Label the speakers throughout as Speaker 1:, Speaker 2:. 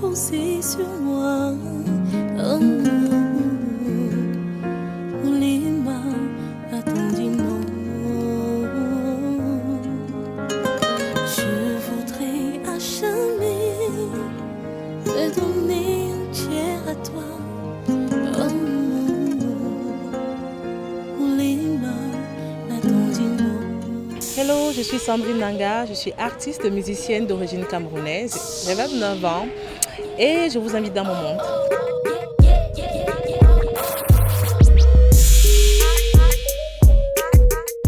Speaker 1: posé sur moi. Oh, les mains attendu non. Je voudrais à jamais me donner entière à toi. Oh, les mains attendu non.
Speaker 2: Hello, je suis Sandrine Nanga, je suis artiste musicienne d'origine camerounaise. J'ai 29 ans et je vous invite dans mon monde.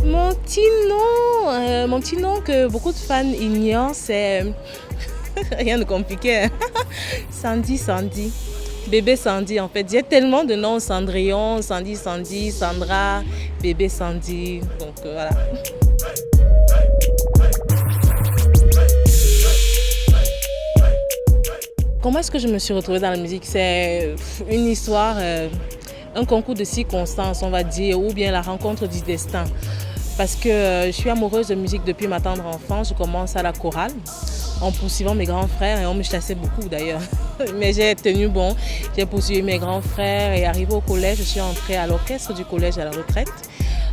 Speaker 2: Mon petit nom que beaucoup de fans ignorent, c'est rien de compliqué. Sandy. Bébé Sandy en fait. J'ai tellement de noms, Cendrillon, Sandy, Sandra, bébé Sandy. Donc voilà. Comment est-ce que je me suis retrouvée dans la musique? C'est une histoire, un concours de circonstances, on va dire, ou bien la rencontre du destin. Parce que je suis amoureuse de musique depuis ma tendre enfance. Je commence à la chorale en poursuivant mes grands frères et on me chassait beaucoup d'ailleurs. Mais j'ai tenu bon, j'ai poursuivi mes grands frères et arrivé au collège, je suis entrée à l'orchestre du collège à la retraite.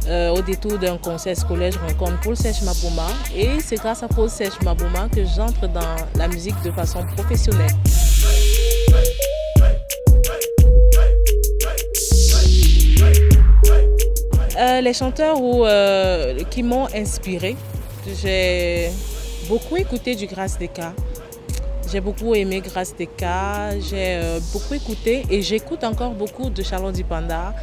Speaker 2: Au détour d'un concert scolaire, je rencontre Paul Serge Mabouma et c'est grâce à Paul Serge Mabouma que j'entre dans la musique de façon professionnelle. Les chanteurs qui m'ont inspirée, j'ai beaucoup écouté du Grace Deka. J'ai beaucoup aimé Grace Deka, j'ai beaucoup écouté et j'écoute encore beaucoup de Charlotte Dipanda,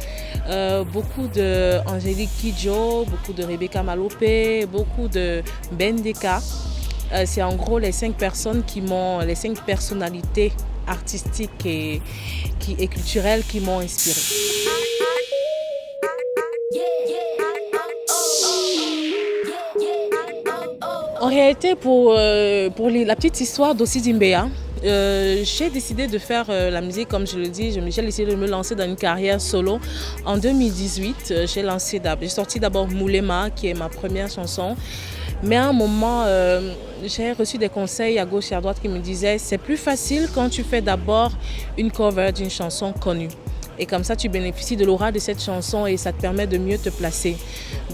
Speaker 2: beaucoup de Angélique Kidjo, beaucoup de Rebecca Malopé, beaucoup de Ben Deka. C'est en gros les 5 personnalités artistiques et culturelles qui m'ont inspirée. En réalité, pour la petite histoire d'Ossi Doumbia, j'ai décidé de faire la musique, comme je le dis, j'ai décidé de me lancer dans une carrière solo. En 2018, j'ai sorti d'abord Moulema, qui est ma première chanson. Mais à un moment, j'ai reçu des conseils à gauche et à droite qui me disaient « c'est plus facile quand tu fais d'abord une cover d'une chanson connue ». Et comme ça, tu bénéficies de l'aura de cette chanson et ça te permet de mieux te placer.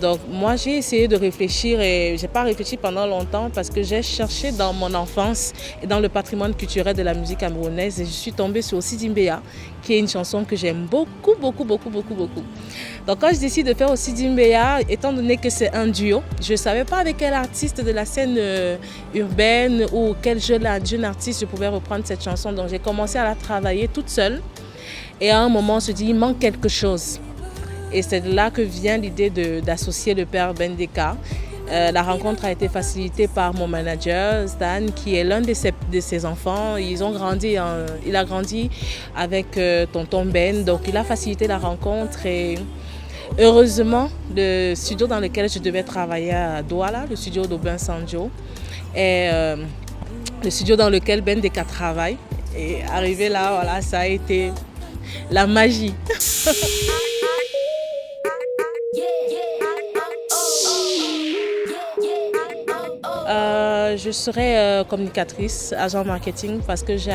Speaker 2: Donc moi, j'ai essayé de réfléchir et je n'ai pas réfléchi pendant longtemps parce que j'ai cherché dans mon enfance et dans le patrimoine culturel de la musique camerounaise et je suis tombée sur Ossi Doumbia, qui est une chanson que j'aime beaucoup. Donc quand je décide de faire Ossi Doumbia, étant donné que c'est un duo, je ne savais pas avec quel artiste de la scène urbaine ou quel jeune artiste je pouvais reprendre cette chanson. Donc j'ai commencé à la travailler toute seule. Et à un moment, on se dit, il manque quelque chose. Et c'est de là que vient l'idée d'associer le père Ben Deka. La rencontre a été facilitée par mon manager, Stan, qui est l'un de ses enfants. Il a grandi avec tonton Ben, donc il a facilité la rencontre. Et heureusement, le studio dans lequel je devais travailler à Douala, le studio d'Aubin Sanjo, est le studio dans lequel Ben Deka travaille. Et arrivé là, voilà, ça a été la magie. Je serai communicatrice, agent marketing parce que j'ai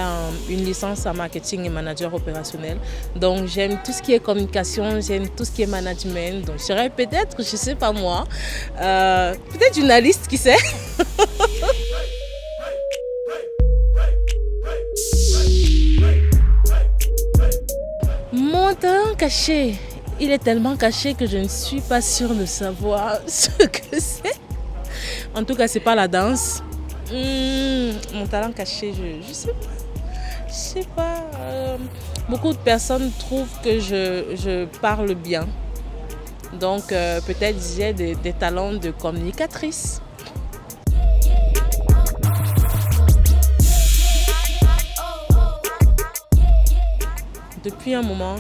Speaker 2: une licence en marketing et manager opérationnel. Donc j'aime tout ce qui est communication, j'aime tout ce qui est management. Donc je serai peut-être, je ne sais pas moi, peut-être journaliste, qui sait. Mon talent caché, il est tellement caché que je ne suis pas sûre de savoir ce que c'est. En tout cas, c'est pas la danse. Mon talent caché, je sais pas. Beaucoup de personnes trouvent que je parle bien. Donc peut-être j'ai des talents de communicatrice. Depuis un moment,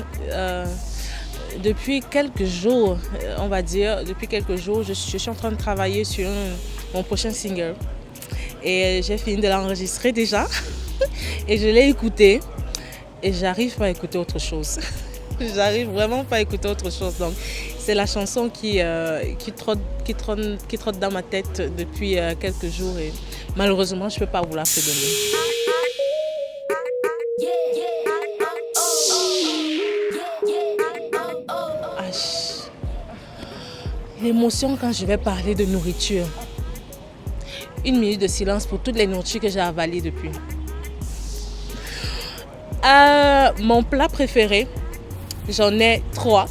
Speaker 2: depuis quelques jours, on va dire, je suis en train de travailler sur mon prochain single. Et j'ai fini de l'enregistrer déjà. Et je l'ai écouté. Et j'arrive pas à écouter autre chose. J'arrive vraiment pas à écouter autre chose. Donc c'est la chanson qui trotte dans ma tête depuis quelques jours. Et malheureusement, je peux pas vous la faire donner. l'émotion quand je vais parler de nourriture. 1 minute de silence pour toutes les nourritures que j'ai avalées depuis. Mon plat préféré, j'en ai 3.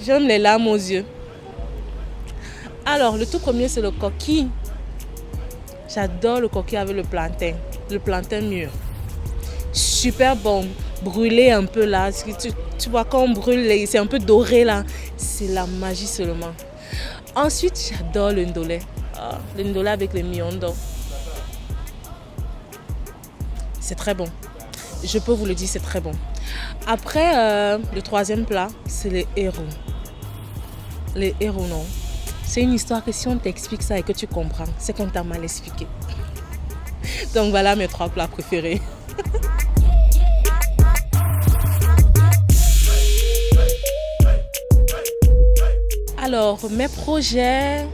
Speaker 2: J'aime les larmes aux yeux. Alors, le tout premier, c'est le coquille. J'adore le coquille avec le plantain mûr. Super bon, brûlé un peu là. Tu vois, quand on brûle, c'est un peu doré là. C'est la magie seulement. Ensuite, j'adore le ndolé. Le ndolé avec les miondo. C'est très bon. Je peux vous le dire, c'est très bon. Après, le troisième plat, c'est les héros. Les héros, non. C'est une histoire que si on t'explique ça et que tu comprends, c'est qu'on t'a mal expliqué. Donc voilà mes 3 plats préférés. Alors, mes projets,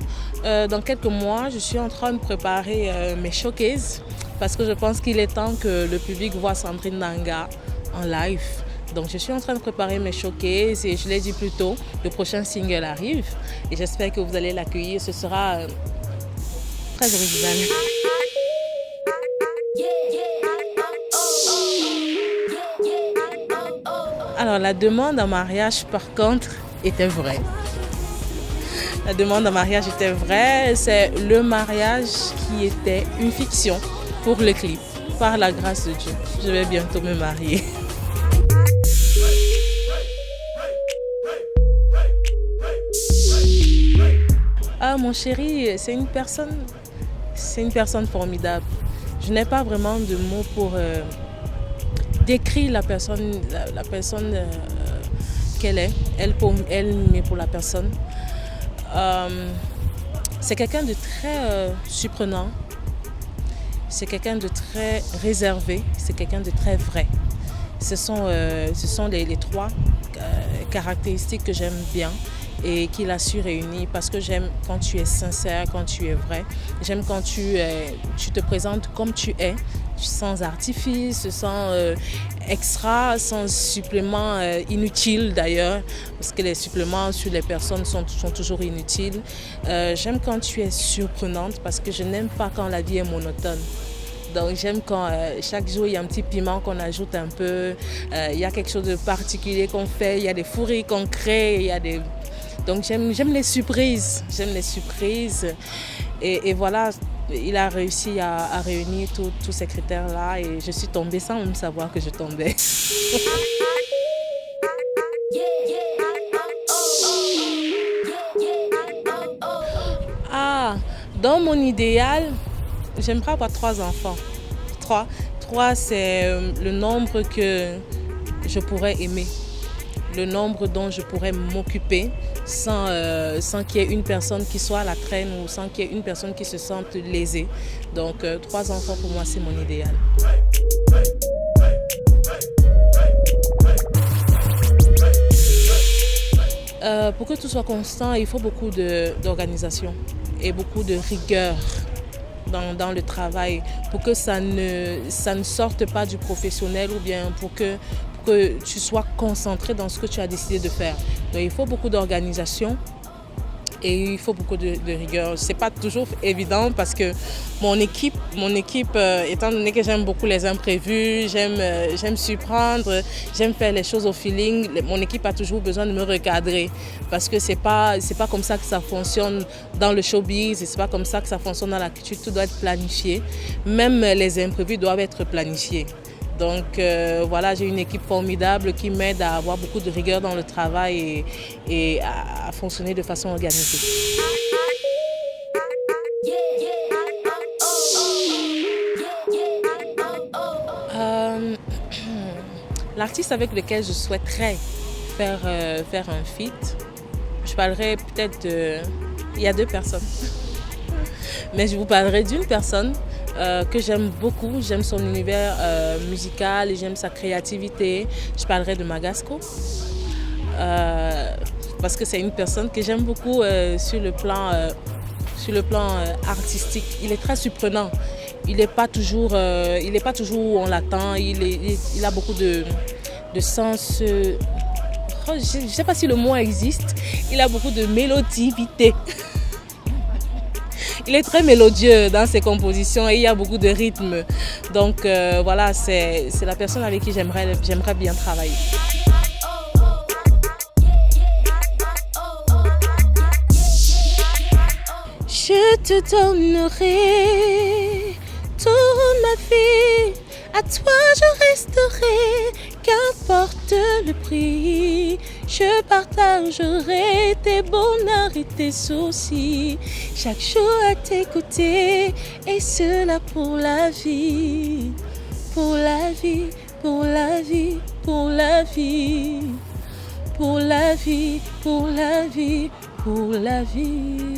Speaker 2: dans quelques mois, je suis en train de préparer mes showcases parce que je pense qu'il est temps que le public voit Sandrine Nanga en live. Donc je suis en train de préparer mes showcases et je l'ai dit plus tôt, le prochain single arrive et j'espère que vous allez l'accueillir. Ce sera très original. Alors la demande en mariage par contre était vraie. La demande en mariage était vraie. C'est le mariage qui était une fiction pour le clip. Par la grâce de Dieu, je vais bientôt me marier. Mon chéri, c'est une personne formidable. Je n'ai pas vraiment de mots pour décrire la personne qu'elle est, elle pour elle, mais pour la personne. C'est quelqu'un de très surprenant, c'est quelqu'un de très réservé, c'est quelqu'un de très vrai. Ce sont les 3 caractéristiques que j'aime bien et qu'il a su réunir parce que j'aime quand tu es sincère, quand tu es vrai. J'aime quand tu te présentes comme tu es, sans artifice, sans extra, sans supplément inutile d'ailleurs, parce que les suppléments sur les personnes sont toujours inutiles. J'aime quand tu es surprenante parce que je n'aime pas quand la vie est monotone. Donc j'aime quand chaque jour il y a un petit piment qu'on ajoute un peu, il y a quelque chose de particulier qu'on fait, il y a des fous rires qu'on crée, il y a des... Donc j'aime les surprises, et voilà, il a réussi à réunir tous ces critères-là et je suis tombée sans même savoir que je tombais. Dans mon idéal, j'aimerais avoir 3 enfants. 3, c'est le nombre que je pourrais aimer, le nombre dont je pourrais m'occuper sans qu'il y ait une personne qui soit à la traîne ou sans qu'il y ait une personne qui se sente lésée. Donc 3 enfants pour moi, c'est mon idéal. Pour que tout soit constant, il faut beaucoup d'organisation et beaucoup de rigueur dans le travail pour que ça ne sorte pas du professionnel ou bien pour que tu sois concentré dans ce que tu as décidé de faire. Donc il faut beaucoup d'organisation et il faut beaucoup de rigueur. C'est pas toujours évident parce que mon équipe, étant donné que j'aime beaucoup les imprévus, j'aime surprendre, j'aime faire les choses au feeling, mon équipe a toujours besoin de me recadrer parce que c'est pas comme ça que ça fonctionne dans le showbiz, et c'est pas comme ça que ça fonctionne dans la culture, tout doit être planifié. Même les imprévus doivent être planifiés. Donc voilà, j'ai une équipe formidable qui m'aide à avoir beaucoup de rigueur dans le travail et à fonctionner de façon organisée. L'artiste avec lequel je souhaiterais faire un feat, je parlerai peut-être il y a 2 personnes, mais je vous parlerai d'une personne que j'aime beaucoup, j'aime son univers musical et j'aime sa créativité. Je parlerai de Magasco parce que c'est une personne que j'aime beaucoup sur le plan artistique. Il est très surprenant. Il n'est pas toujours où on l'attend. Il a beaucoup de sens. je ne sais pas si le mot existe, il a beaucoup de mélodivité. Il est très mélodieux dans ses compositions et il y a beaucoup de rythme. Donc voilà, c'est la personne avec qui j'aimerais bien travailler. Je te donnerai toute ma vie, à toi je resterai, qu'importe le prix. Je partagerai tes bonheurs et tes soucis, chaque jour à t'écouter, et cela pour la vie, pour la vie, pour la vie, pour la vie, pour la vie, pour la vie, pour la vie.